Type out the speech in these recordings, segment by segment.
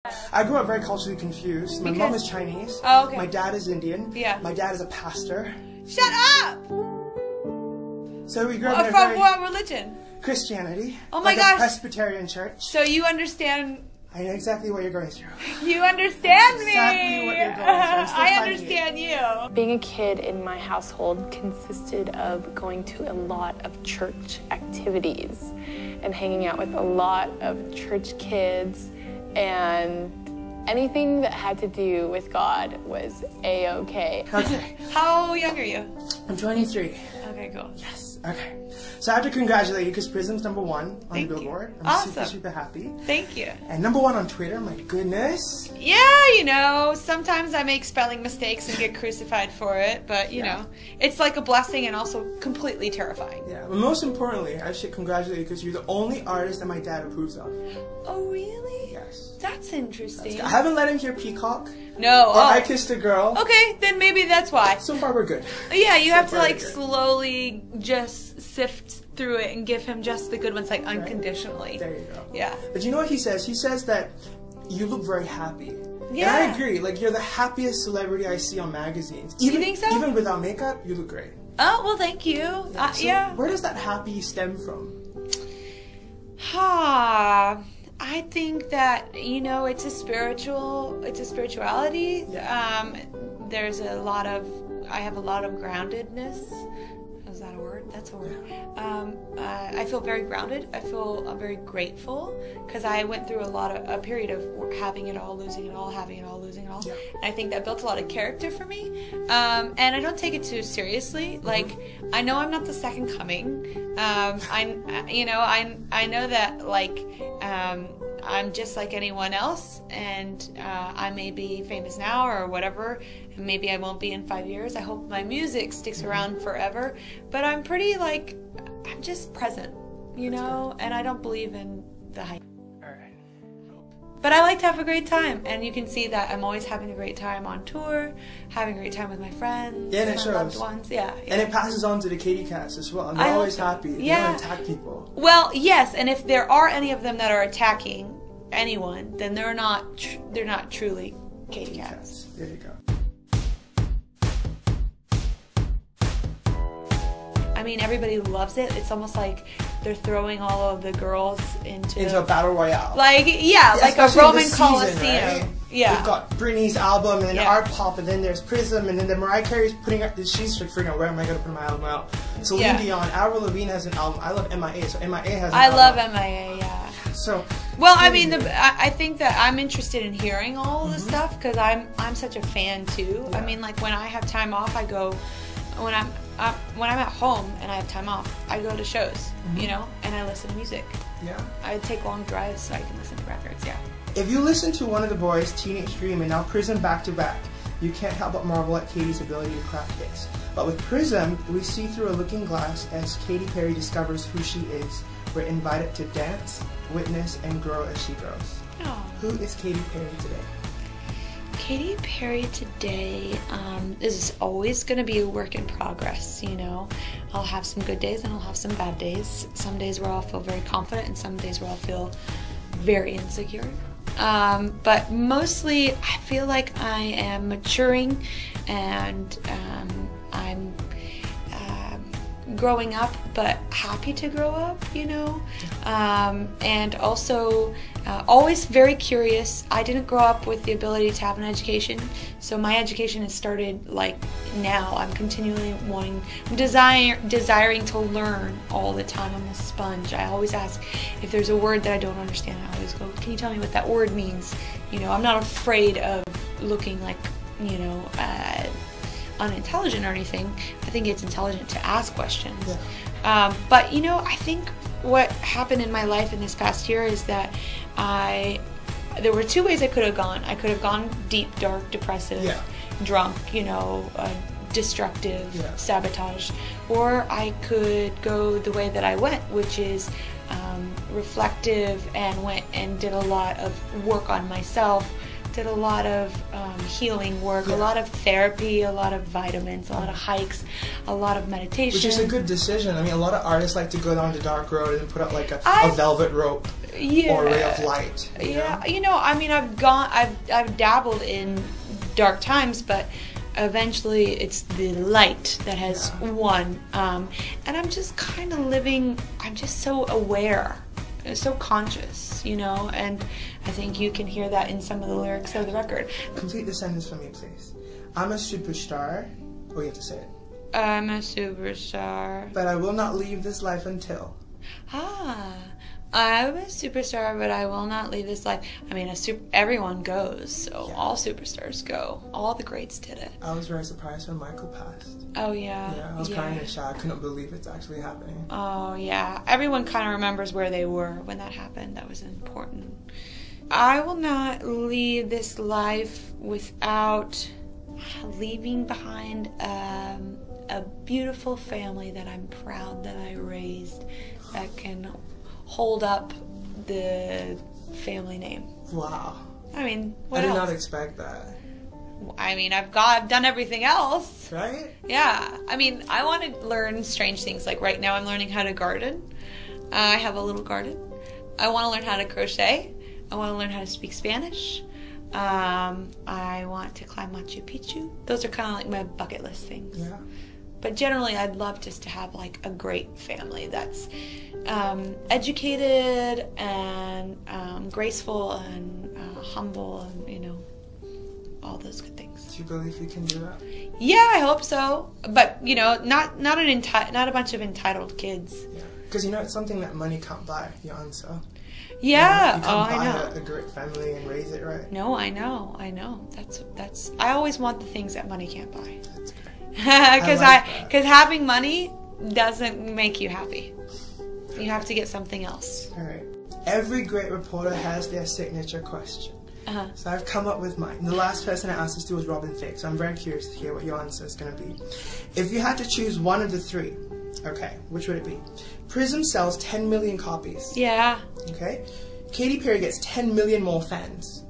I grew up very culturally confused. My mom is Chinese. Oh, okay. My dad is Indian. Yeah. My dad is a pastor. Shut up! So we grew up in a From very what religion? Christianity. Oh my like gosh. a Presbyterian church. So you understand... I know exactly what you're going through. You understand me! Exactly what you're going through. I understand you. Being a kid in my household consisted of going to a lot of church activities and hanging out with a lot of church kids, and anything that had to do with God was A-okay. Okay. How young are you? I'm 23. Okay, cool. Yes. Okay. So I have to congratulate you because Prism's #1 on the Billboard. I'm Awesome. super happy. Thank you. And #1 on Twitter. My goodness. Yeah, you know, sometimes I make spelling mistakes and get crucified for it, but you know, it's like a blessing and also completely terrifying. Yeah, but most importantly, I should congratulate you because you're the only artist that my dad approves of. Oh, really? Yes. That's interesting. I haven't let him hear Peacock. No. Or I Kissed a Girl. Okay, then maybe that's why. So far we're good. Yeah, you have to far like we're good. slowly just sift through it and give him just the good ones, like unconditionally. There you go. Yeah. But you know what he says? He says that you look very happy. Yeah. And I agree. Like, you're the happiest celebrity I see on magazines. Even, You think so? Even without makeup, you look great. Oh, well, thank you. So Yeah. Where does that happy stem from? I think that, you know, it's a spirituality. Yeah. There's I have a lot of groundedness. Is that a word? That's a word. I feel very grounded. I feel very grateful because I went through a period of having it all, losing it all, having it all, losing it all. Yeah. And I think that built a lot of character for me. And I don't take it too seriously. Like, I know I'm not the second coming. I know that, like, I'm just like anyone else, and I may be famous now or whatever, and maybe I won't be in 5 years. I hope my music sticks around forever, but I'm pretty, like, I'm just present, you know, and I don't believe in the hype. Alright. But I like to have a great time, and you can see that I'm always having a great time on tour, having a great time with my friends, Yeah, and it my shows. loved ones. Yeah. And it passes on to the Katy cast as well. And they're I always hope so. happy. They Yeah. don't attack people. Well, yes, and if there are any of them that are attacking anyone, then they're not truly Katy cats. There you go. I mean, everybody loves it. It's almost like they're throwing all of the girls into a battle royale. Like, yeah, like a especially Roman this season, Coliseum. right? Yeah. We've got Britney's album, and then Yeah. Art Pop, and then there's Prism, and then Mariah Carey's putting out. She's figuring out where am I going to put my album out. Celine Dion, Avril Lavigne has an album. I love MIA, so MIA has an album. I love MIA, yeah. So. Well, I mean, I think that I'm interested in hearing all of this stuff because I'm such a fan too. Yeah. I mean, like when I have time off, I go. When I'm at home and I have time off, I go to shows, you know, and I listen to music. Yeah. I take long drives so I can listen to records. Yeah. If you listen to One of the Boys, Teenage Dream, and now Prism back to back, you can't help but marvel at Katy's ability to craft hits. But with Prism, we see through a looking glass as Katy Perry discovers who she is. We're invited to dance, witness, and grow as she grows. Oh. Who is Katy Perry today? Katy Perry today is always going to be a work in progress, you know. I'll have some good days and I'll have some bad days. Some days where I'll feel very confident and some days where I'll feel very insecure. But mostly I feel like I am maturing and I'm growing up, but happy to grow up, you know, and also always very curious. I didn't grow up with the ability to have an education, so my education has started like now. I'm continually desiring to learn all the time. I'm a sponge. I always ask if there's a word that I don't understand. I always go, can you tell me what that word means? You know, I'm not afraid of looking like, you know, unintelligent or anything. I think it's intelligent to ask questions. Yeah. But you know, I think what happened in my life in this past year is that there were two ways I could have gone. I could have gone deep, dark, depressive, drunk, you know, destructive, sabotage, or I could go the way that I went, which is reflective, and went and did a lot of work on myself, did a lot of healing work, a lot of therapy, a lot of vitamins, a lot of hikes, a lot of meditation. Which is a good decision. I mean, a lot of artists like to go down the dark road and put out like a velvet rope. or a ray of light. You know? You know, I mean, I've dabbled in dark times, but eventually it's the light that has won. And I'm just kind of living, I'm just so aware, so conscious, you know, and I think you can hear that in some of the lyrics of the record. Complete the sentence for me, please. I'm a superstar. Oh, you have to say it. I'm a superstar. But I will not leave this life until. I'm a superstar, but I will not leave this life. I mean, everyone goes, so all superstars go. All the greats did it. I was very surprised when Michael passed. Oh, yeah. Yeah, I was crying in shock. I couldn't believe it's actually happening. Oh, yeah. Everyone kind of remembers where they were when that happened. That was important. I will not leave this life without leaving behind a beautiful family that I'm proud that I raised, that can hold up the family name. Wow. I mean, what I did else? not expect that. I mean, I've done everything else. Right? Yeah. I mean, I want to learn strange things. Like right now I'm learning how to garden. I have a little garden. I want to learn how to crochet. I want to learn how to speak Spanish. I want to climb Machu Picchu. Those are kind of like my bucket list things. Yeah. But generally, I'd love just to have like a great family that's educated and graceful and humble, and you know, all those good things. Do you believe you can do that? Yeah, I hope so. But you know, not a bunch of entitled kids. Yeah. Because you know, it's something that money can't buy. Your answer. Yeah. You can't I know. buy a great family and raise it, right? No, I know. That's. I always want the things that money can't buy. That's great. Because having money doesn't make you happy. You have to get something else. All right. Every great reporter has their signature question. So I've come up with mine. The last person I asked this to was Robin Thicke, so I'm very curious to hear what your answer is going to be. If you had to choose one of the three, okay, which would it be? Prism sells 10 million copies. Yeah. Okay. Katy Perry gets 10 million more fans.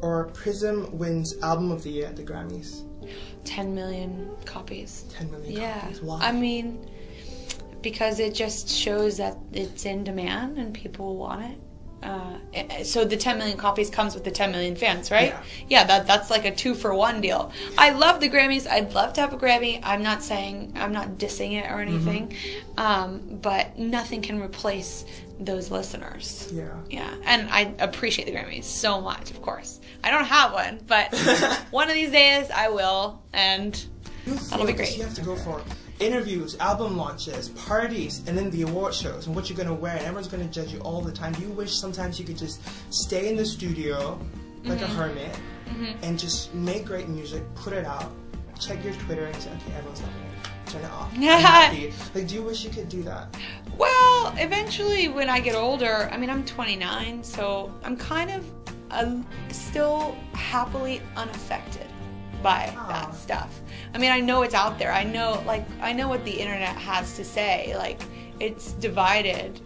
Or Prism wins Album of the Year at the Grammys. 10 million copies. 10 million copies. Why? I mean, because it just shows that it's in demand and people want it. So the 10 million copies comes with the 10 million fans, right? Yeah, that's like a 2-for-1 deal. I love the Grammys. I'd love to have a Grammy. I'm not dissing it or anything. But nothing can replace those listeners. Yeah. And I appreciate the Grammys so much, of course. I don't have one, but one of these days I will, and that'll be great. You have to go for interviews, album launches, parties, and then the award shows, and what you're going to wear, and everyone's going to judge you all the time. Do you wish sometimes you could just stay in the studio like a hermit and just make great music, put it out, check your Twitter and say, okay, everyone's loving it, turn it off, I'm happy. Like, do you wish you could do that? Well, eventually when I get older, I mean, I'm 29, so I'm kind of still happily unaffected by that stuff. I mean, I know it's out there. I know what the internet has to say. Like, it's divided,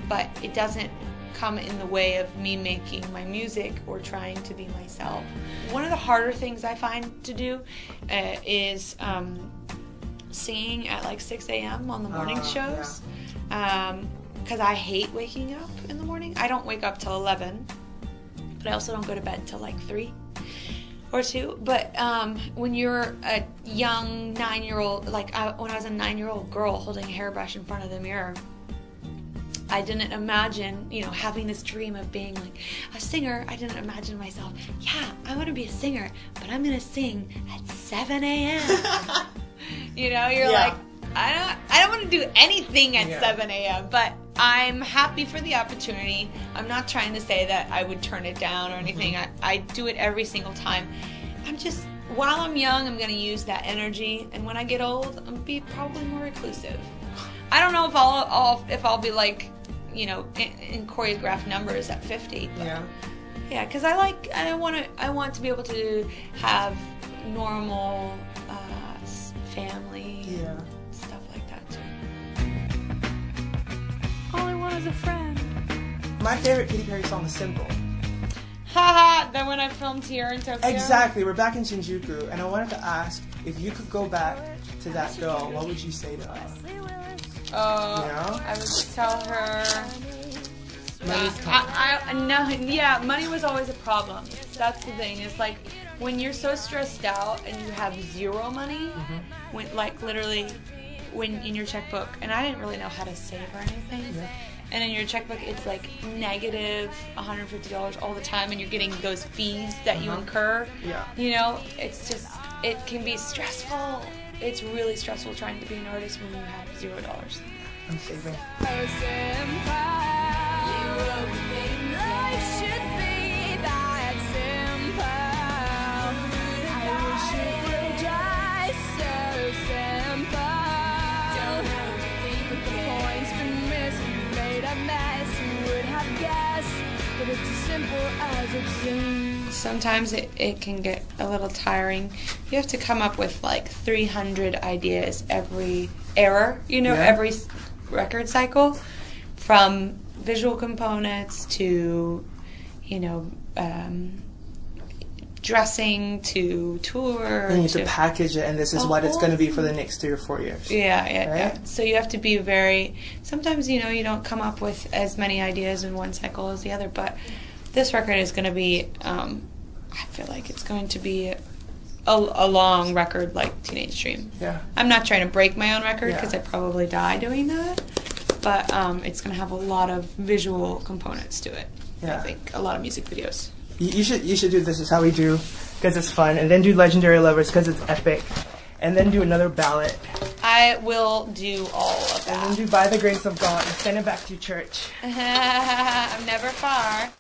but it doesn't come in the way of me making my music or trying to be myself. One of the harder things I find to do is singing at like 6 a.m. on the morning shows, because I hate waking up in the morning. I don't wake up till 11, but I also don't go to bed till like 3 or 2. But when you're a young 9-year-old, like when I was a 9-year-old girl holding a hairbrush in front of the mirror, I didn't imagine, having this dream of being like a singer. I didn't imagine myself, I want to be a singer, but I'm going to sing at 7 a.m. You're like, I don't want to do anything at 7 a.m., but I'm happy for the opportunity. I'm not trying to say that I would turn it down or anything. I do it every single time. While I'm young, I'm going to use that energy, and when I get old, I'm going to be probably more reclusive. I don't know if I'll be like, in choreographed numbers at 50. But yeah, because I want to be able to have normal family. Stuff like that too. All I want is a friend. My favorite Katy Perry song is Simple. Haha, then when I filmed here in Tóquio. Exactly, we're back in Shinjuku, and I wanted to ask, if you could go back to that girl, what would you say to her? I would tell her Yeah, money was always a problem. That's the thing. It's like when you're so stressed out and you have zero money, when like literally when in your checkbook, and I didn't really know how to save or anything. Yeah. And in your checkbook, it's like negative $150 all the time, and you're getting those fees that you incur. Yeah. You know, it's just, it can be stressful. It's really stressful trying to be an artist when you have $0. I'm saving. Sometimes it can get a little tiring. You have to come up with like 300 ideas every every record cycle, from visual components to, dressing to tour. And you have to package it, and this is what it's going to be for the next 3 or 4 years. Yeah. So you have to be sometimes, you don't come up with as many ideas in one cycle as the other, but this record is going to be, I feel like it's going to be a long record like Teenage Dream. Yeah. I'm not trying to break my own record because I'd probably die doing that, but it's going to have a lot of visual components to it. Yeah. I think a lot of music videos. You should do This Is How We Do because it's fun, and then do Legendary Lovers because it's epic, and then do another ballad. I will do all of that. And then do By the Grace of God and send it back to church. I'm never far.